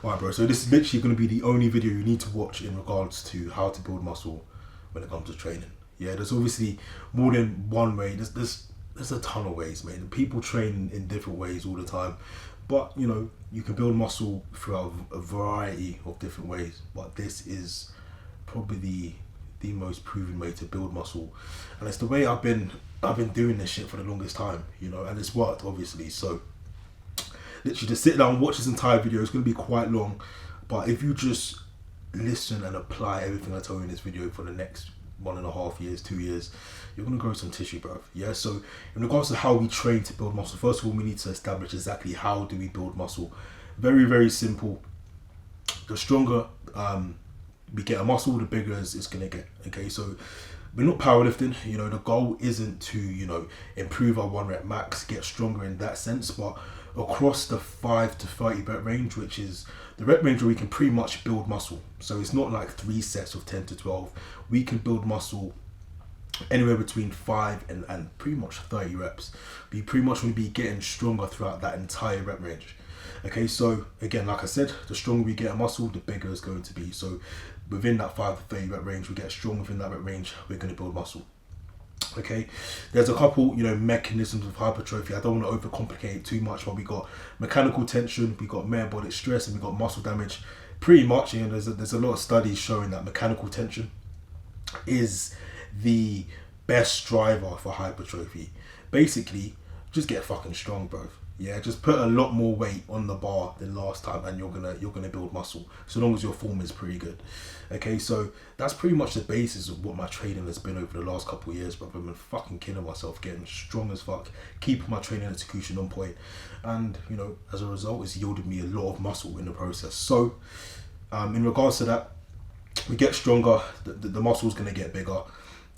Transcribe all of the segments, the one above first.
Alright, bro, so this is literally going to be the only video you need to watch in regards to how to build muscle when it comes to training. Yeah, there's obviously more than one way. There's a ton of ways, man. People train in different ways all the time. But, you know, you can build muscle throughout a variety of different ways. But this is probably the most proven way to build muscle. And it's the way I've been doing this shit for the longest time, you know, and it's worked, obviously. So literally just sit down and watch this entire video. It's going to be quite long, but if you just listen and apply everything I tell you in this video for the next 1.5 years, 2 years, you're going to grow some tissue, bruv. Yeah, so in regards to how we train to build muscle, first of all, we need to establish exactly how do we build muscle. Very, very simple. The stronger we get a muscle, the bigger it's going to get. Okay, so we're not powerlifting, you know, the goal isn't to, you know, improve our 1 rep max, get stronger in that sense, but across the 5 to 30 rep range, which is the rep range where we can pretty much build muscle. So it's not like 3 sets of 10 to 12. We can build muscle anywhere between 5 and pretty much 30 reps. We pretty much want to be getting stronger throughout that entire rep range. Okay, so again, like I said, the stronger we get a muscle, the bigger it's going to be. So within that 5 to 30 rep range, we get strong within that rep range, we're going to build muscle. Okay, there's a couple, you know, mechanisms of hypertrophy. I don't want to overcomplicate it too much, but we got mechanical tension, we got metabolic stress, and we got muscle damage. Pretty much, you know, there's a lot of studies showing that mechanical tension is the best driver for hypertrophy. Basically, just get fucking strong, bro. Yeah, just put a lot more weight on the bar than last time, and you're gonna build muscle, so long as your form is pretty good. Okay, so that's pretty much the basis of what my training has been over the last couple of years, bro. I've been fucking killing myself, getting strong as fuck, keeping my training execution on point, and you know, as a result, it's yielded me a lot of muscle in the process. So, in regards to that, we get stronger, the muscle's gonna get bigger.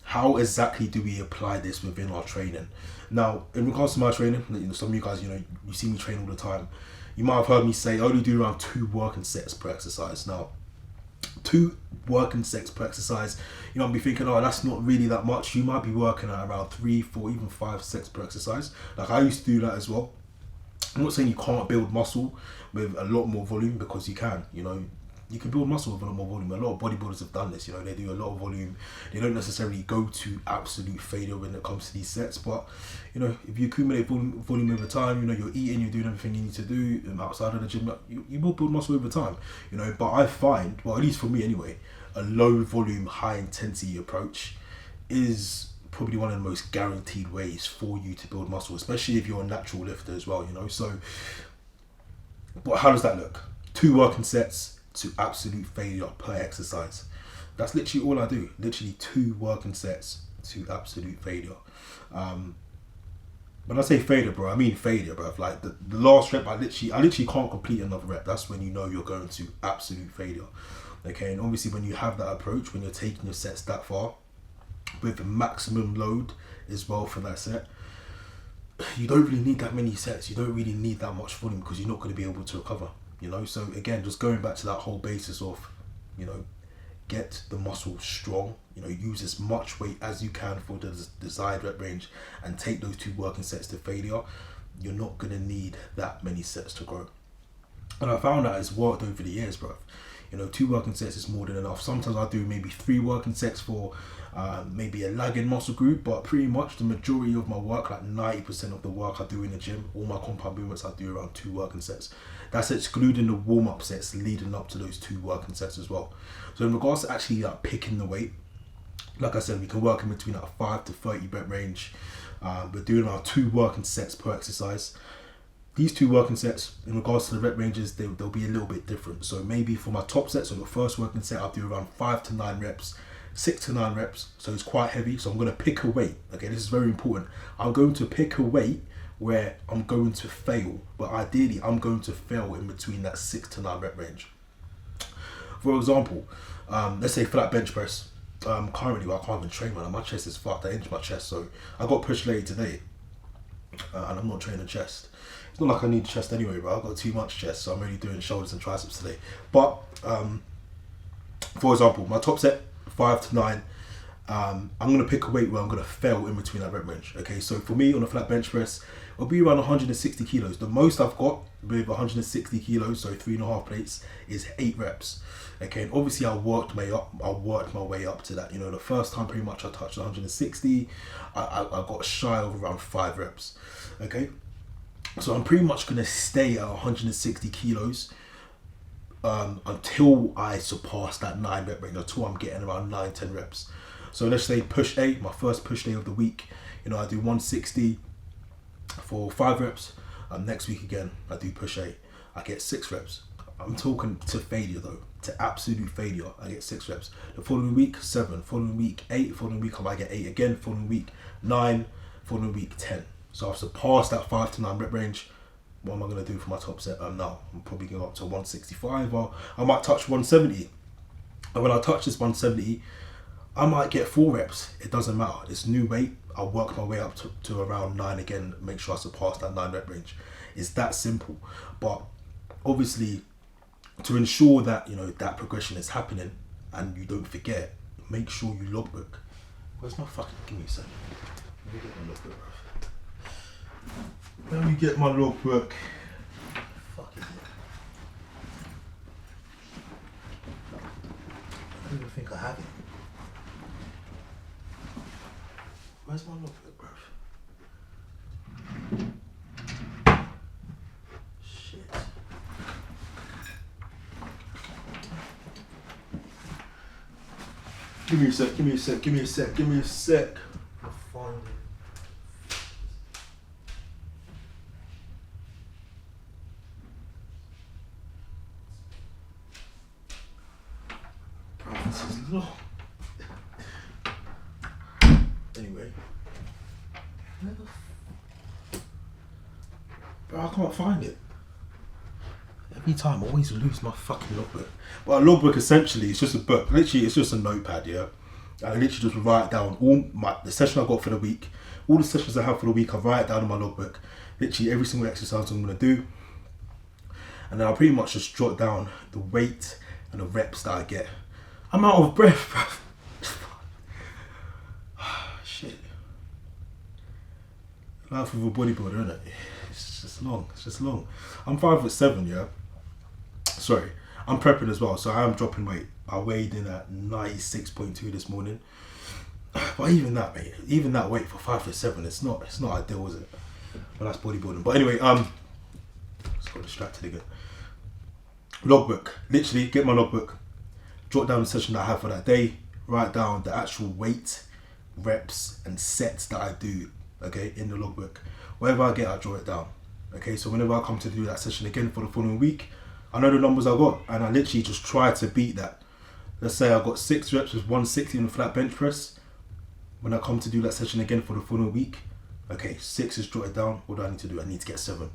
How exactly do we apply this within our training? Now, in regards to my training, you know, some of you guys, you know, you see me train all the time. You might have heard me say I only do around 2 working sets per exercise. Now, 2 working sets per exercise, you might be thinking, oh, that's not really that much. You might be working at around 3, 4, even 5 sets per exercise. Like I used to do that as well. I'm not saying you can't build muscle with a lot more volume, because you can, you know. You can build muscle with a lot more volume. A lot of bodybuilders have done this, you know, they do a lot of volume. They don't necessarily go to absolute failure when it comes to these sets, but, you know, if you accumulate volume over time, you know, you're eating, you're doing everything you need to do outside of the gym, you will build muscle over time, you know. But I find, well, at least for me anyway, a low volume, high intensity approach is probably one of the most guaranteed ways for you to build muscle, especially if you're a natural lifter as well, you know. So, but how does that look? 2 working sets to absolute failure per exercise. That's literally all I do. Literally 2 working sets to absolute failure. When I say failure, bro, I mean failure, bro. Like the last rep, I literally can't complete another rep. That's when you know you're going to absolute failure. Okay, and obviously when you have that approach, when you're taking your sets that far, with the maximum load as well for that set, you don't really need that many sets. You don't really need that much volume, because you're not going to be able to recover. You know, so again, just going back to that whole basis of, you know, get the muscle strong, you know, use as much weight as you can for the desired rep range, and take those 2 working sets to failure. You're not going to need that many sets to grow. And I found that it's worked over the years, bro. You know, 2 working sets is more than enough. Sometimes I do maybe 3 working sets for maybe a lagging muscle group, but pretty much the majority of my work, like 90% of the work I do in the gym, all my compound movements, I do around 2 working sets. That's excluding the warm-up sets leading up to those 2 working sets as well. So in regards to actually like picking the weight, like I said, we can work in between that 5 to 30 rep range. We're doing our 2 working sets per exercise. These 2 working sets, in regards to the rep ranges, they'll be a little bit different. So maybe for my top set, so the first working set, I'll do around 5 to 9 reps, 6 to 9 reps. So it's quite heavy. So I'm going to pick a weight. Okay, this is very important. I'm going to pick a weight where I'm going to fail, but ideally I'm going to fail in between that 6 to 9 rep range. For example, let's say flat bench press. Currently, well, I can't even train, man. My chest is fucked. I injured my chest, so I got pushed late today, and I'm not training chest. It's not like I need chest anyway, bro. I've got too much chest, so I'm only doing shoulders and triceps today. But for example, my top set 5 to 9, I'm going to pick a weight where I'm going to fail in between that rep range. Okay, so for me on a flat bench press, it'll be around 160 kilos. The most I've got with 160 kilos, so 3.5 plates, is 8 reps. Okay, and obviously I worked my way up to that. You know, the first time pretty much I touched 160, I got shy of around 5 reps. Okay, so I'm pretty much going to stay at 160 kilos until I surpass that 9 rep range, until I'm getting around 9-10 reps. So let's say push 8, my first push day of the week, you know, I do 160 for 5 reps. Next week again, I do push 8, I get 6 reps. I'm talking to failure though, to absolute failure, I get 6 reps. The following week, 7, following week 8, following week I might get 8 again, following week 9, following week 10. So I've surpassed that 5 to 9 rep range. What am I going to do for my top set? Now I'm probably going up to 165, or I might touch 170. And when I touch this 170, I might get 4 reps. It doesn't matter. It's new weight. I'll work my way up to around 9 again, make sure I surpass that 9 rep range. It's that simple. But obviously, to ensure that, you know, that progression is happening and you don't forget, make sure you logbook. Where's my fucking, give me a second. Let me get my logbook, bro. Let me get my logbook. Fucking hell. I don't even think I have it. Where's my logbook, bro? Shit. Give me a sec, give me a sec, give me a sec, give me a sec. I'll find it. Bro, this is long. Anyway. Bro, I can't find it. Every time I always lose my fucking logbook. But a logbook essentially is just a book. Literally, it's just a notepad, yeah. I literally just write down the session I got for the week, all the sessions I have for the week. I write it down in my logbook. Literally every single exercise I'm gonna do, and then I pretty much just jot down the weight and the reps that I get. I'm out of breath, bro. Shit. Life of a bodybuilder, isn't it? It's just long. It's just long. I'm 5'7", yeah. Sorry, I'm prepping as well, so I am dropping weight. I weighed in at 96.2 this morning. But even that, mate, even that weight for 5'7", it's not ideal, is it? But that's bodybuilding. But anyway, just got distracted again. Logbook. Literally, get my logbook, jot down the session that I have for that day, write down the actual weight, reps, and sets that I do. Okay, in the logbook. Whatever I get, I draw it down. Okay, so whenever I come to do that session again for the following week, I know the numbers I got, and I literally just try to beat that. Let's say I got 6 reps with 160 on a flat bench press. When I come to do that session again for the following week, okay, 6 is jotted down. What do I need to do? I need to get 7.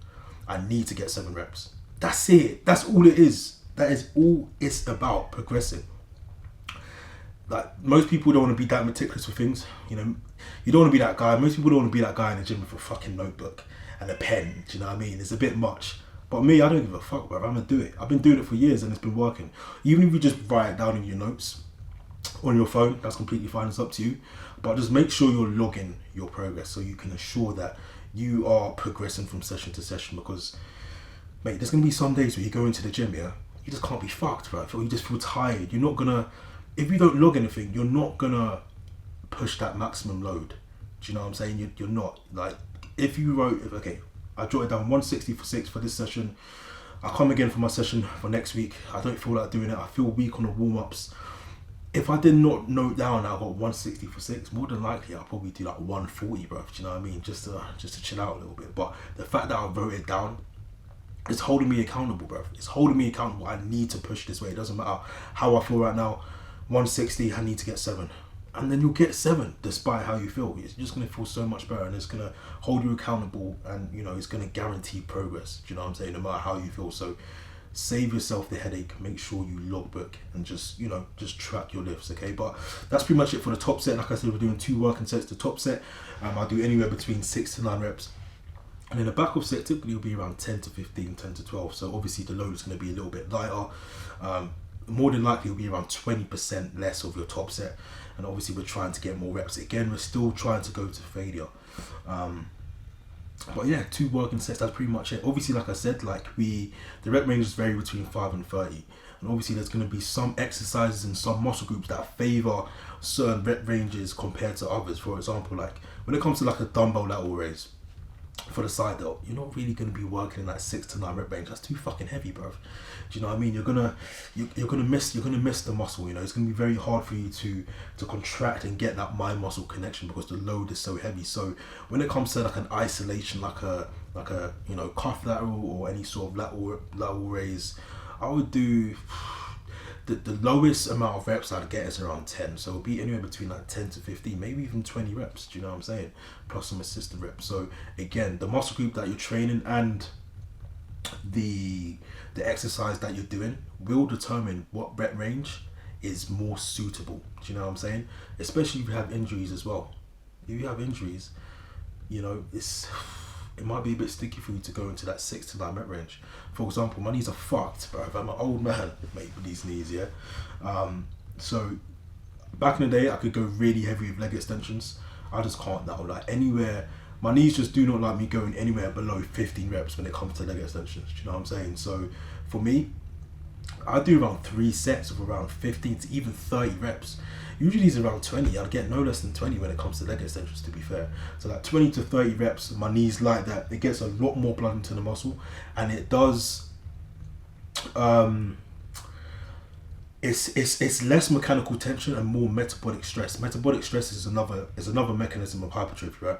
I need to get 7 reps. That's it. That's all it is. That is all it's about, progressing. Like, most people don't want to be that meticulous with things. You know, you don't want to be that guy. Most people don't want to be that guy in the gym with a fucking notebook and a pen. Do you know what I mean? It's a bit much. But me, I don't give a fuck, bro. I'm going to do it. I've been doing it for years and it's been working. Even if you just write it down in your notes on your phone, that's completely fine. It's up to you. But just make sure you're logging your progress so you can ensure that you are progressing from session to session. Because, mate, there's going to be some days where you go into the gym, yeah, you just can't be fucked, right? You just feel tired. You're not going to, if you don't log anything, you're not going to push that maximum load. Do you know what I'm saying? You're not. Like, if you wrote, okay, I jotted down 160 for 6 for this session. I come again for my session for next week. I don't feel like doing it. I feel weak on the warm-ups. If I did not note down I got 160 for 6, more than likely I'll probably do like 140, bro. Do you know what I mean? Just to chill out a little bit. But the fact that I wrote it down, it's holding me accountable, bro. It's holding me accountable. I need to push this way. It doesn't matter how I feel right now. 160, I need to get 7. And then you'll get 7 despite how you feel. It's just going to feel so much better and it's going to hold you accountable and, you know, it's going to guarantee progress. Do you know what I'm saying? No matter how you feel. So save yourself the headache. Make sure you logbook and just, you know, just track your lifts, okay? But that's pretty much it for the top set. Like I said, we're doing 2 working sets. The top set, I'll do anywhere between 6 to 9 reps. And then the backup set typically will be around 10 to 15, 10 to 12. So obviously the load is going to be a little bit lighter. more than likely it'll be around 20% less of your top set. And obviously we're trying to get more reps. Again, we're still trying to go to failure. But yeah, 2 working sets, that's pretty much it. Obviously, like I said, the rep ranges vary between 5 and 30. And obviously there's going to be some exercises and some muscle groups that favor certain rep ranges compared to others. For example, like when it comes to like a dumbbell lateral raise for the side delt, you're not really going to be working in that 6 to 9 rep range. That's too fucking heavy, bro. Do you know what I mean? You're gonna miss the muscle. You know, it's gonna be very hard for you to contract and get that mind muscle connection because the load is so heavy. So when it comes to like an isolation, like a cuff lateral or any sort of lateral raise, I would do the lowest amount of reps I'd get is around 10. So it'll be anywhere between like 10 to 15, maybe even 20 reps. Do you know what I'm saying? Plus some assisted reps. So again, the muscle group that you're training and the exercise that you're doing will determine what rep range is more suitable. Do you know what I'm saying? Especially if you have injuries as well. If you have injuries, you know, it might be a bit sticky for you to go into that 6 to 9 rep range. For example, my knees are fucked, bro. I'm an old man, mate, with these knees, yeah. So back in the day, I could go really heavy with leg extensions. I just can't now. Like anywhere, my knees just do not like me going anywhere below 15 reps when it comes to leg extensions. Do you know what I'm saying? So for me, I do around 3 sets of around 15 to even 30 reps. Usually it's around 20. I'd get no less than 20 when it comes to leg extensions, to be fair. So like 20 to 30 reps, my knees like that. It gets a lot more blood into the muscle, and it does. It's less mechanical tension and more metabolic stress. Metabolic stress is another mechanism of hypertrophy, right?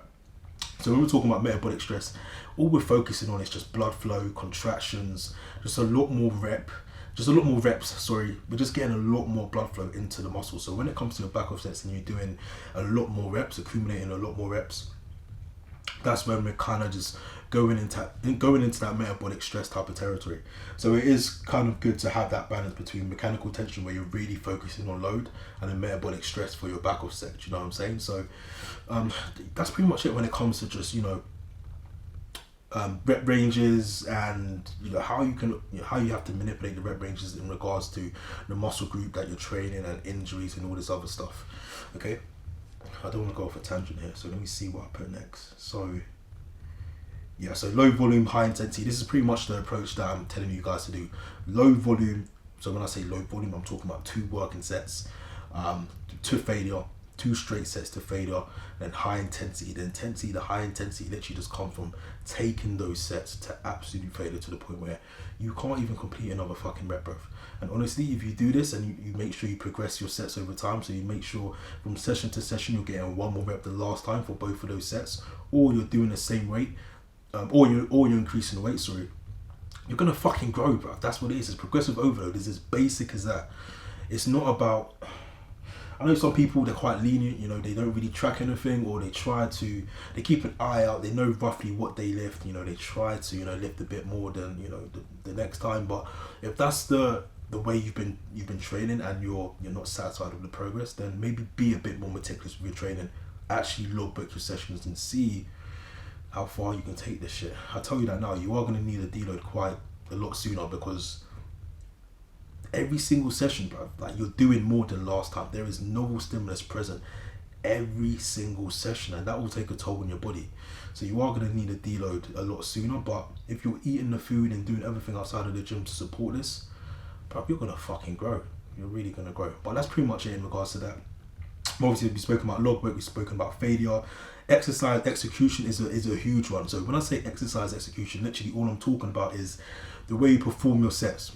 So when we're talking about metabolic stress, all we're focusing on is just blood flow, contractions, just a lot more reps, sorry. We're just getting a lot more blood flow into the muscle. So when it comes to your back off sets and you're doing a lot more reps, accumulating a lot more reps, that's when we're kind of just going into that metabolic stress type of territory. So it is kind of good to have that balance between mechanical tension where you're really focusing on load and then metabolic stress for your back off set. You know what I'm saying? So that's pretty much it when it comes to just, you know, rep ranges and, you know, how you have to manipulate the rep ranges in regards to the muscle group that you're training and injuries and all this other stuff. Okay, I don't want to go off a tangent here, so let me see what I put next. So yeah, so low volume, high intensity. This is pretty much the approach that I'm telling you guys to do. Low volume. So when I say low volume, I'm talking about 2 working sets to failure, 2 straight sets to failure, then high intensity. The high intensity literally just come from taking those sets to absolute failure to the point where you can't even complete another fucking rep, bro. And honestly, if you do this and you make sure you progress your sets over time, so you make sure from session to session you're getting 1 more rep the last time for both of those sets, or you're doing the same weight, or you're increasing the weight, sorry, you're gonna fucking grow, bro. That's what it is. It's progressive overload. It's as basic as that. It's not about, I know some people, they're quite lenient, you know, they don't really track anything, or they keep an eye out, they know roughly what they lift, you know, they try to, you know, lift a bit more than, you know, the next time. But if that's the way you've been training and you're not satisfied with the progress, then maybe be a bit more meticulous with your training. Actually logbook your sessions and see how far you can take this shit. I tell you that now, you are going to need a deload quite a lot sooner, because every single session, bro, like you're doing more than last time. There is novel stimulus present every single session, and that will take a toll on your body. So you are going to need a deload a lot sooner. But if you're eating the food and doing everything outside of the gym to support this, bro, you're going to fucking grow. You're really going to grow. But that's pretty much it in regards to that. Obviously, we've spoken about logbook, we've spoken about failure. Exercise execution is a huge one. So when I say exercise execution, literally all I'm talking about is the way you perform your sets.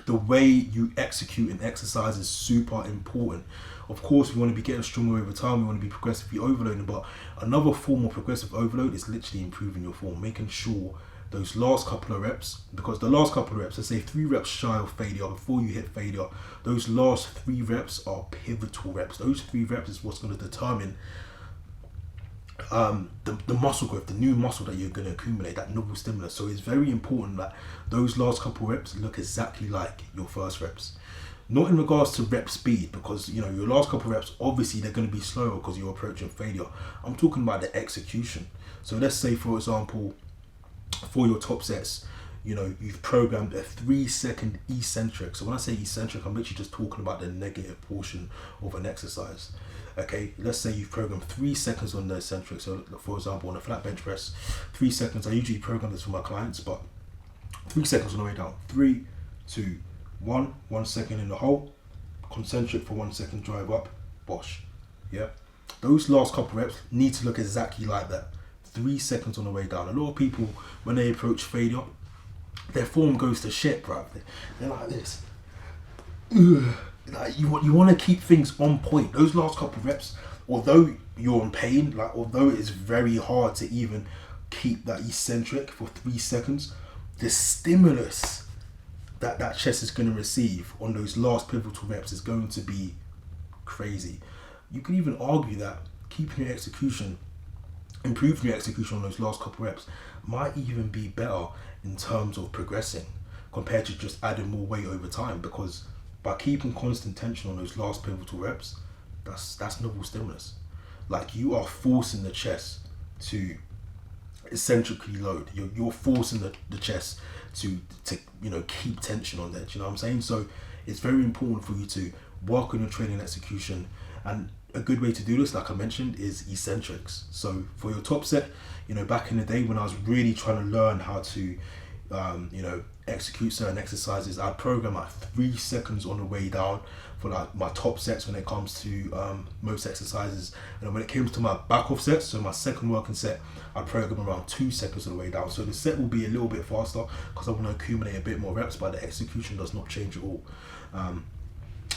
The way you execute an exercise is super important. Of course, we want to be getting stronger over time, we want to be progressively overloading, but another form of progressive overload is literally improving your form, making sure those last couple of reps, because the last couple of reps, let's say 3 reps shy of failure, before you hit failure, those last 3 reps are pivotal reps. Those 3 reps is what's going to determine the muscle growth, the new muscle that you're going to accumulate, that novel stimulus. So it's very important that those last couple reps look exactly like your first reps. Not in regards to rep speed, because you know your last couple reps, obviously they're going to be slower because you're approaching failure. I'm talking about the execution. So let's say, for example, for your top sets, you've programmed a 3-second eccentric. So when I say eccentric, I'm literally just talking about the negative portion of an exercise. Okay, let's say you've programmed 3 seconds on the eccentric. So for example, on a flat bench press, 3 seconds. I usually program this for my clients, but 3 seconds on the way down. 3, 2, 1. 1 second in the hole. Concentric for 1 second. Drive up. Bosh. Yeah. Those last couple reps need to look exactly like that. 3 seconds on the way down. A lot of people, when they approach failure, their form goes to shit, bro. They're like this. Like you want to keep things on point. Those last couple reps, although you're in pain, although it's very hard to even keep that eccentric for 3 seconds, the stimulus that chest is going to receive on those last pivotal reps is going to be crazy. You can even argue that keeping your execution, improving your execution on those last couple reps might even be better in terms of progressing compared to just adding more weight over time, because by keeping constant tension on those last pivotal reps, that's novel stimulus. Like you are forcing the chest to eccentrically load. You're forcing the chest to keep tension on there. Do you know what I'm saying? So it's very important for you to work on your training execution, and a good way to do this, like I mentioned, is eccentrics. So for your top set, back in the day when I was really trying to learn how to execute certain exercises, I'd program like 3 seconds on the way down for like my top sets when it comes to most exercises. And when it came to my back off sets, so my second working set, I'd program around 2 seconds on the way down. So the set will be a little bit faster because I want to accumulate a bit more reps, but the execution does not change at all.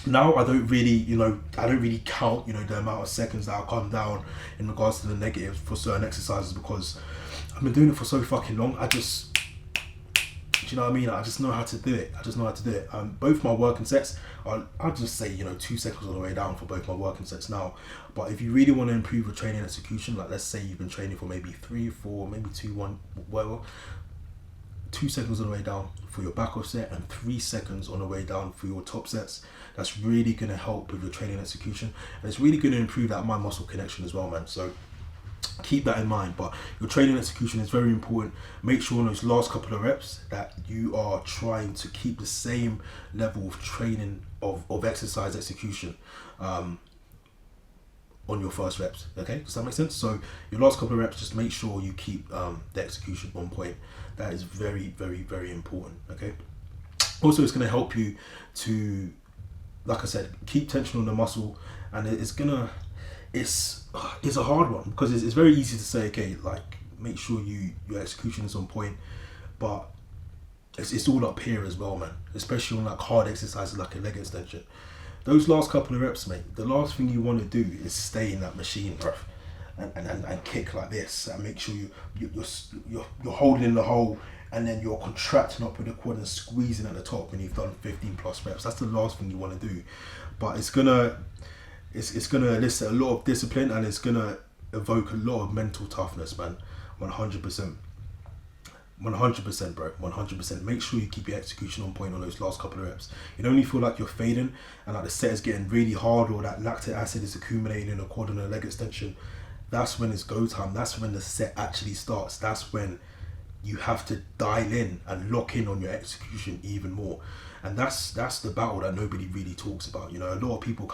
Now I don't really count, the amount of seconds that I'll come down in regards to the negatives for certain exercises, because I've been doing it for so fucking long. Do you know what I mean? I just know how to do it. Both my working sets, I'll just say, 2 seconds on the way down for both my working sets now. But if you really want to improve your training execution, like let's say you've been training for maybe 3, 4, maybe 2, 1, whatever, 2 seconds on the way down for your back off set and 3 seconds on the way down for your top sets. That's really going to help with your training execution, and it's really going to improve that mind muscle connection as well, man. So keep that in mind. But your training execution is very important. Make sure on those last couple of reps that you are trying to keep the same level of training of exercise execution on your first reps. Okay, does that make sense? So your last couple of reps, just make sure you keep the execution on point. That is very, very, very important. Okay. Also, it's going to help you to, like I said, keep tension on the muscle, and it's a hard one because it's very easy to say, okay, like make sure your execution is on point, but it's all up here as well, man. Especially on like hard exercises like a leg extension. Those last couple of reps, mate, the last thing you want to do is stay in that machine, bruv, and kick like this, and make sure you're holding in the hole, and then you're contracting up with the quad and squeezing at the top when you've done 15 plus reps. That's the last thing you want to do. But it's gonna elicit a lot of discipline, and it's gonna evoke a lot of mental toughness, man. 100%, bro. 100%. Make sure you keep your execution on point on those last couple of reps. You don't only feel like you're fading and like the set is getting really hard, or that lactic acid is accumulating in the quad and the leg extension. That's when it's go time. That's when the set actually starts. That's when you have to dial in and lock in on your execution even more. And that's the battle that nobody really talks about. A lot of people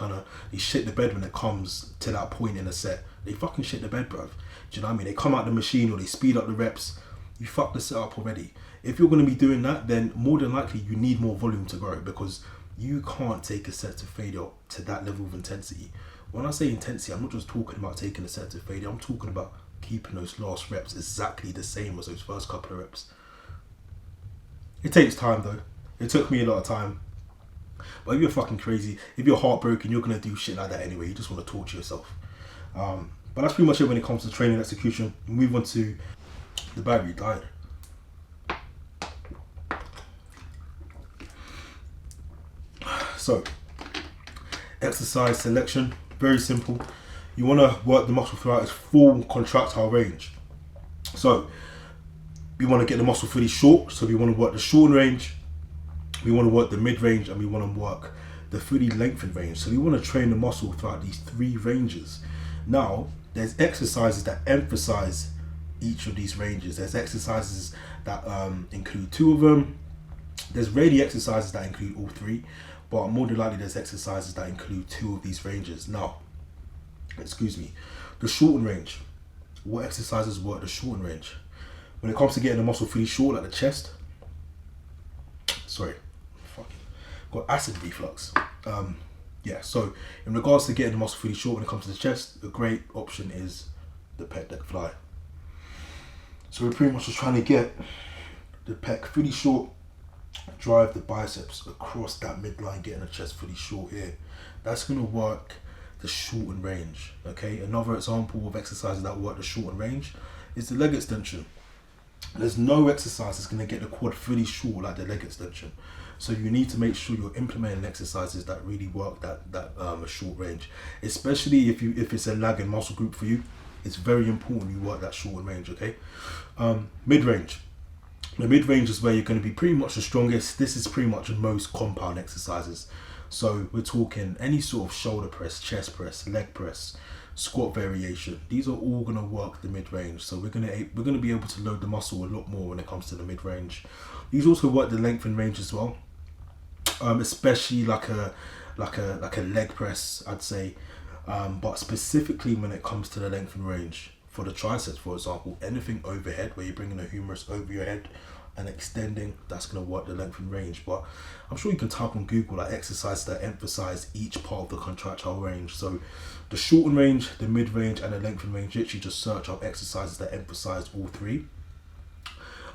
they shit the bed when it comes to that point in a set. They fucking shit the bed, bruv. Do you know what I mean? They come out the machine or they speed up the reps. You fuck the setup already. If you're going to be doing that, then more than likely you need more volume to grow, because you can't take a set to failure to that level of intensity. When I say intensity, I'm not just talking about taking a set to failure. I'm talking about keeping those last reps exactly the same as those first couple of reps. It takes time though. It took me a lot of time. But if you're fucking crazy, if you're heartbroken, you're going to do shit like that anyway. You just want to torture yourself. But that's pretty much it when it comes to training execution. Move on to the battery died. So, exercise selection, very simple. You want to work the muscle throughout its full contractile range. So, we want to get the muscle fully short. So we want to work the short range, we want to work the mid range, and we want to work the fully lengthened range. So we want to train the muscle throughout these 3 ranges. Now, there's exercises that emphasize each of these ranges. There's exercises that include 2 of them. There's rarely exercises that include all 3, but more than likely there's exercises that include 2 of these ranges. Now, excuse me, the shorten range. What exercises work the shorten range? When it comes to getting the muscle fully short, like the chest, sorry, fucking got acid reflux. Yeah, so in regards to getting the muscle fully short when it comes to the chest, a great option is the pec deck fly. So we're pretty much just trying to get the pec fully short, drive the biceps across that midline, getting the chest fully short here. That's going to work the shorten range. Okay, another example of exercises that work the shorten range is the leg extension. There's no exercise that's going to get the quad fully short like the leg extension. So you need to make sure you're implementing exercises that really work that short range, especially if it's a lagging muscle group for you. It's very important you work that short range. Okay, mid range. The mid range is where you're going to be pretty much the strongest. This is pretty much the most compound exercises. So we're talking any sort of shoulder press, chest press, leg press, squat variation. These are all going to work the mid range. So we're going to be able to load the muscle a lot more when it comes to the mid range. These also work the lengthen range as well. Especially like a leg press, I'd say, but specifically when it comes to the lengthen range for the triceps, for example, anything overhead where you're bringing the humerus over your head and extending, that's going to work the lengthen range. But I'm sure you can type on Google like exercises that emphasize each part of the contractile range. So the shorten range, the mid range, and the lengthen range, literally just search up exercises that emphasize all 3.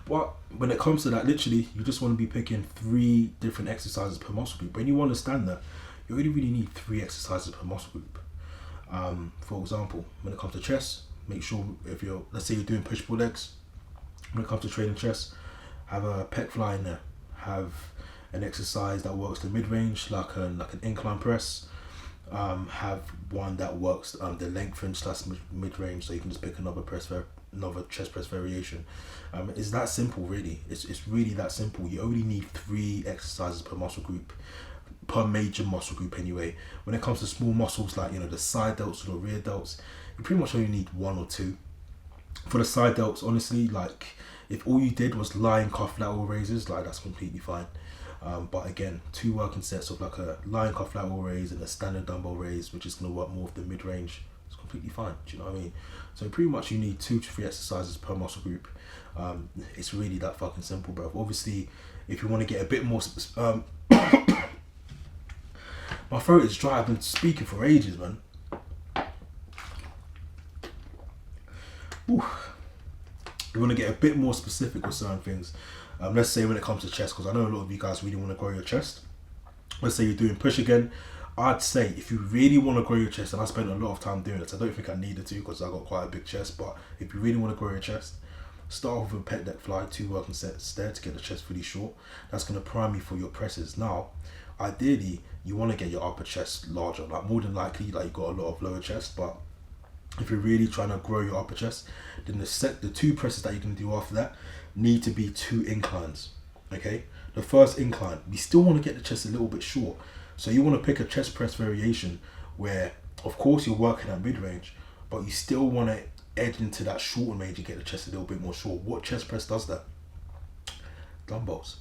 But when it comes to that, literally, you just want to be picking 3 different exercises per muscle group. When you understand that, you really need 3 exercises per muscle group. For example, when it comes to chest, make sure let's say you're doing push-pull legs, when it comes to training chest, have a pec fly in there. Have an exercise that works the mid-range, like an incline press. Have one that works the lengthen / mid-range, so you can just pick another chest press variation. It's that simple, really. It's really that simple. You only need 3 exercises per muscle group, per major muscle group anyway. When it comes to small muscles like the side delts or the rear delts, you pretty much only need 1 or 2. For the side delts, honestly, like if all you did was lying calf lateral raises, like that's completely fine. But again, 2 working sets of like a lying calf lateral raise and a standard dumbbell raise, which is going to work more of the mid range. It's completely fine. Do you know what I mean? So pretty much you need 2 to 3 exercises per muscle group. It's really that fucking simple, bro. Obviously, if you want to get a bit more, my throat is dry. I've been speaking for ages, man. Ooh. You want to get a bit more specific with certain things. Let's say when it comes to chest, because I know a lot of you guys really want to grow your chest. Let's say you're doing push again. I'd say if you really want to grow your chest, and I spent a lot of time doing it, I don't think I needed to because I got quite a big chest, but if you really want to grow your chest, start off with a pec deck fly, 2 working sets there to get the chest fully short. That's going to prime you for your presses. Now, ideally, you want to get your upper chest larger. Like more than likely, like you got a lot of lower chest, but if you're really trying to grow your upper chest, then the 2 presses that you can do after that need to be 2 inclines. Okay, the first incline, we still want to get the chest a little bit short, so you want to pick a chest press variation where, of course, you're working at mid range, but you still want to edge into that shorten range and get the chest a little bit more short. What chest press does that? Dumbbells,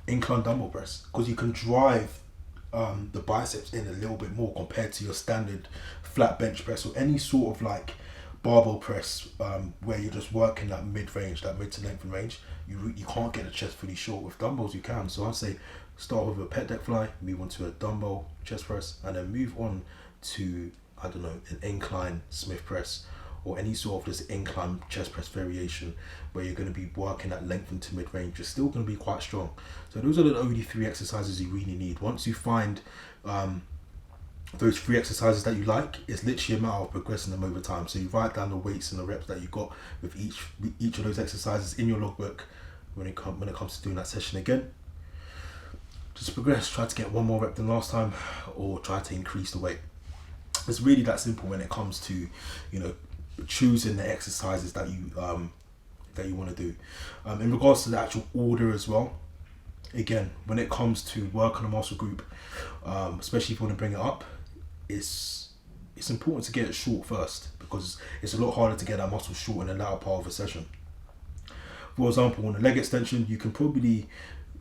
incline dumbbell press, because you can drive the biceps in a little bit more compared to your standard flat bench press or any sort of like barbell press where you're just working that mid range, that mid to lengthen range. You can't get the chest fully short. With dumbbells you can. So I'd say start with a pec deck fly, move on to a dumbbell chest press, and then move on to, I don't know, an incline Smith press or any sort of this incline chest press variation where you're going to be working that lengthen to mid range. You're still going to be quite strong. So those are the only 3 exercises you really need. Once you find those 3 exercises that you like, it's literally a matter of progressing them over time. So you write down the weights and the reps that you got with each of those exercises in your logbook. When it comes to doing that session again, just progress. Try to get 1 more rep than last time, or try to increase the weight. It's really that simple when it comes to choosing the exercises that you want to do. In regards to the actual order as well, again, when it comes to work on a muscle group, especially if you want to bring it up, it's it's important to get it short first, because it's a lot harder to get that muscle short in the latter part of a session. For example, on a leg extension, you can probably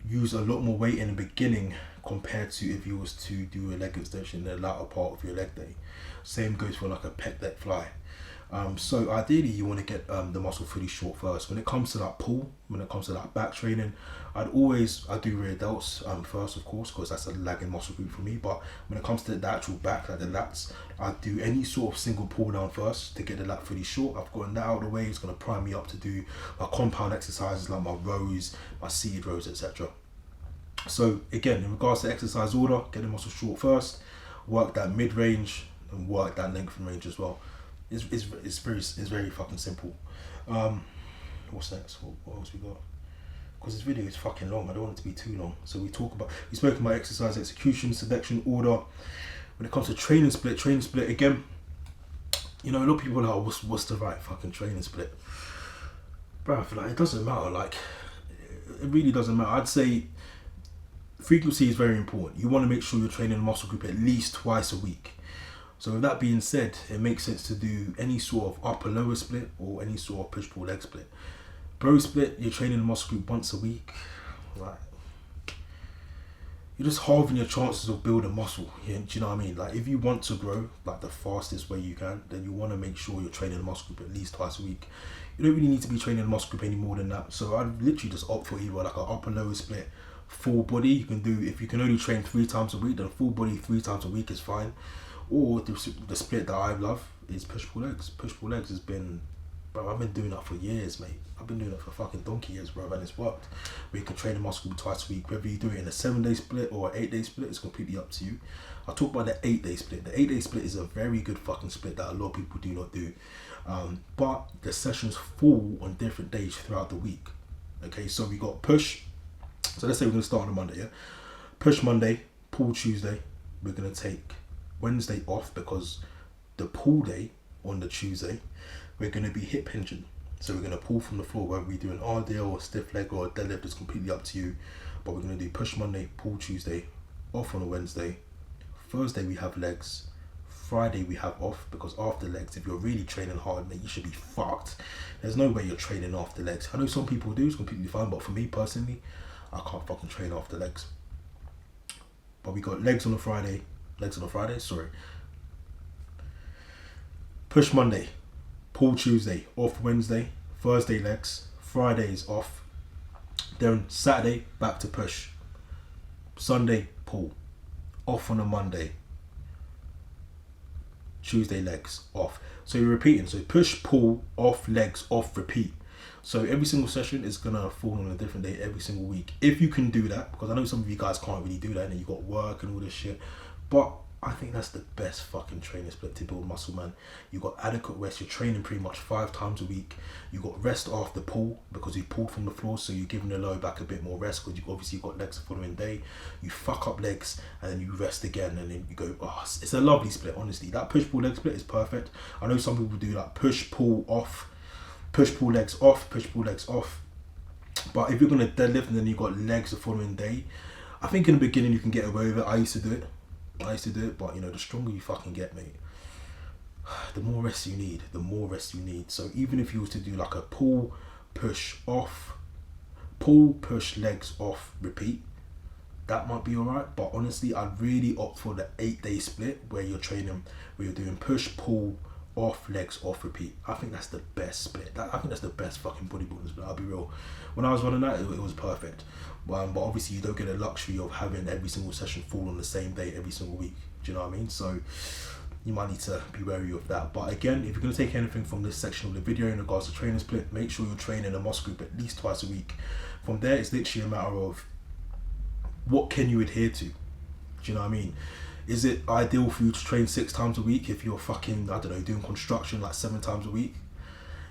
use a lot more weight in the beginning compared to if you was to do a leg extension in the latter part of your leg day. Same goes for like a pec deck fly. So ideally you want to get the muscle pretty short first. When it comes to that pull, when it comes to that back training, I do rear delts first, of course, because that's a lagging muscle group for me. But when it comes to the actual back, like the lats, I do any sort of single pull down first to get the lat pretty short. I've gotten that out of the way. It's going to prime me up to do my compound exercises like my rows, my seated rows, etc. So again, in regards to exercise order, get the muscle short first, work that mid range, and work that length and range as well. It's very fucking simple. What's next? What else we got? Because this video is fucking long. I don't want it to be too long. So we spoke about exercise execution, selection, order. When it comes to training split again, you know, a lot of people are like, what's the right fucking training split? Bruv, like, it doesn't matter. Like, it really doesn't matter. I'd say frequency is very important. You want to make sure you're training a muscle group at least twice a week. So with that being said, it makes sense to do any sort of upper lower split or any sort of push pull leg split. Bro split, you're training the muscle group once a week. Like, you're just halving your chances of building muscle. Yeah, do you know what I mean? Like, if you want to grow like the fastest way you can, then you want to make sure you're training the muscle group at least twice a week. You don't really need to be training the muscle group any more than that. So I'd literally just opt for either like an upper lower split, full body. You can do, if you can only train 3 times a week, then full body 3 times a week is fine. Or the split that I love is push pull legs. Push pull legs has been, bro, I've been doing that for years, mate. I've been doing it for fucking donkey years, bro, and it's worked. Where you can train the muscle group twice a week. Whether you do it in a 7-day split or an 8-day split, it's completely up to you. I'll talk about the 8-day split. The 8-day split is a very good fucking split that a lot of people do not do. But the sessions fall on different days throughout the week. Okay, so we got push. So let's say we're going to start on a Monday, yeah? Push Monday, pull Tuesday. We're going to take Wednesday off because the pull day on the Tuesday, we're going to be hip hinging. So we're going to pull from the floor, whether we do an RDL or a stiff leg or a deadlift, is completely up to you. But we're going to do push Monday, pull Tuesday, off on a Wednesday. Thursday we have legs. Friday we have off, because after legs, if you're really training hard, then you should be fucked. There's no way you're training after legs. I know some people do, it's completely fine, but for me personally, I can't fucking train after legs. But we got legs on a Friday, Push Monday, pull Tuesday, off Wednesday, Thursday legs, Friday is off. Then Saturday, back to push. Sunday, pull. Off on a Monday. Tuesday legs, off. So you're repeating. So push, pull, off, legs, off, repeat. So every single session is going to fall on a different day every single week. If you can do that, because I know some of you guys can't really do that and you got work and all this shit. But I think that's the best fucking training split to build muscle, man. You got adequate rest. You're training pretty much 5 times a week. You got rest after pull because you pulled from the floor, so you're giving the lower back a bit more rest because you obviously got legs the following day. You fuck up legs and then you rest again, and then you go, oh, it's a lovely split, honestly. That push pull leg split is perfect. I know some people do like push pull off, push pull legs off, push pull legs off. But if you're going to deadlift and then you got legs the following day, I think in the beginning you can get away with it. I used to do it, but you know, the stronger you fucking get, mate, the more rest you need. So even if you was to do like a pull, push, off, pull, push, legs, off, repeat, that might be alright. But honestly, I'd really opt for the 8-day split where you're doing push, pull, off, legs, off, repeat. I think that's the best split. I think that's the best fucking bodybuilding split, I'll be real. When I was running that, it was perfect. But obviously you don't get the luxury of having every single session fall on the same day every single week. Do you know what I mean? So you might need to be wary of that. But again, if you're going to take anything from this section of the video in regards to training split, make sure you're training a muscle group at least twice a week. From there, it's literally a matter of what can you adhere to. Do you know what I mean? Is it ideal for you to train 6 times a week if you're fucking, I don't know, doing construction like 7 times a week?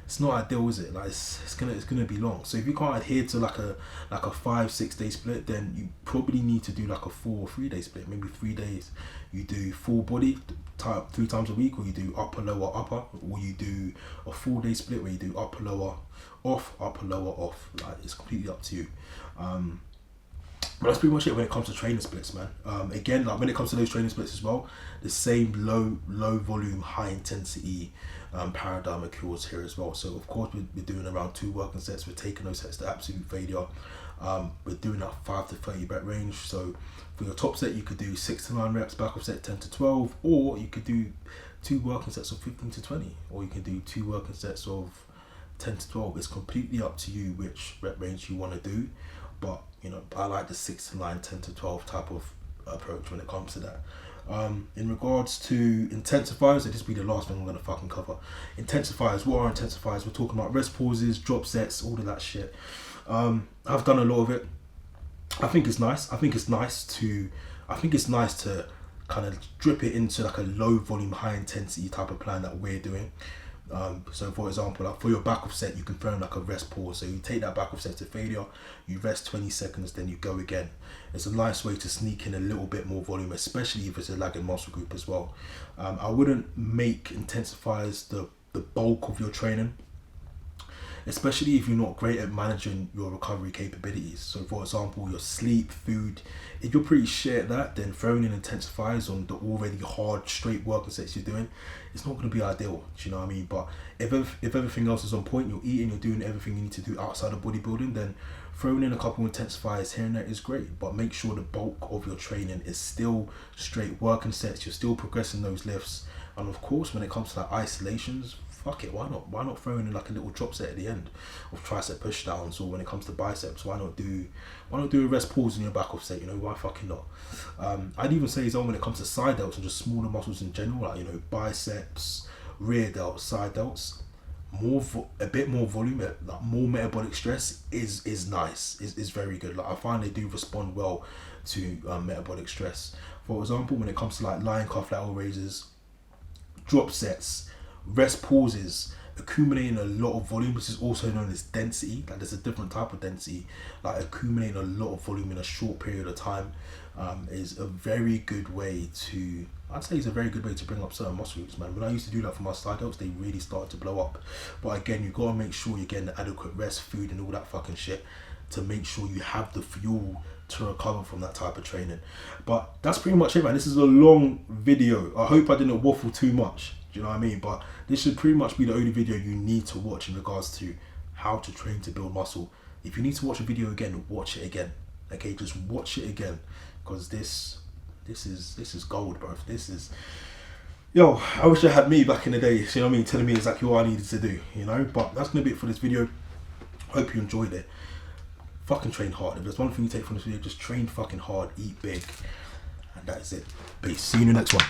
It's not ideal, is it? Like it's gonna be long. So if you can't adhere to like a 5-6 day split, then you probably need to do like a 4 or 3 day split. Maybe 3 days you do full body 3 times a week, or you do upper lower upper, or you do a 4-day split where you do upper lower off, upper lower off. Like, it's completely up to you. But that's pretty much it when it comes to training splits, man. Again, like when it comes to those training splits as well, the same low volume, high intensity paradigm occurs here as well. So of course we're doing around 2 working sets. We're taking those sets to absolute failure. We're doing that 5 to 30 rep range. So for your top set, you could do 6 to 9 reps, back off set 10 to 12, or you could do 2 working sets of 15 to 20, or you can do 2 working sets of 10 to 12. It's completely up to you which rep range you want to do. But I like the 6 to 9, 10 to 12 type of approach when it comes to that. In regards to intensifiers, this will be the last thing I'm going to fucking cover. Intensifiers, what are intensifiers? We're talking about rest pauses, drop sets, all of that shit. I've done a lot of it. I think it's nice. I think it's nice to kind of drip it into like a low volume, high intensity type of plan that we're doing. So for example, like for your back off set, you can throw in like a rest pause. So you take that back off set to failure, you rest 20 seconds, then you go again. It's a nice way to sneak in a little bit more volume, especially if it's a lagging muscle group as well. I wouldn't make intensifiers the bulk of your training, especially if you're not great at managing your recovery capabilities. So for example, your sleep, food, if you're pretty shit at that, then throwing in intensifiers on the already hard straight working sets you're doing, it's not going to be ideal. Do you know what I mean? But if everything else is on point, you're eating, you're doing everything you need to do outside of bodybuilding, then throwing in a couple of intensifiers here and there is great. But make sure the bulk of your training is still straight working sets, you're still progressing those lifts. And of course, when it comes to like isolations, fuck it, why not throw in like a little drop set at the end of tricep push downs? Or when it comes to biceps, why not do a rest pause in your back off set? Why fucking not? I'd even say when it comes to side delts and just smaller muscles in general, like biceps, rear delts, side delts, a bit more volume, like more metabolic stress is nice, is very good. Like I find they do respond well to metabolic stress. For example, when it comes to like lying calf lateral raises, drop sets, rest pauses, accumulating a lot of volume, which is also known as density. Like there's a different type of density. Like accumulating a lot of volume in a short period of time is a very good way to, I'd say it's a very good way to bring up certain muscle groups, man. When I used to do that for my side delts, they really started to blow up. But again, you gotta make sure you're getting the adequate rest, food, and all that fucking shit to make sure you have the fuel to recover from that type of training. But that's pretty much it, man. This is a long video. I hope I didn't waffle too much. Do you know what I mean? But this should pretty much be the only video you need to watch in regards to how to train to build muscle. If you need to watch a video again, watch it again. Okay, just watch it again, because this is gold, bro. This is, I wish I had me back in the day. You know what I mean? Telling me exactly what I needed to do. But that's gonna be it for this video. Hope you enjoyed it. Fucking train hard. If there's one thing you take from this video, just train fucking hard, eat big, and that is it. Peace. See you in the next one.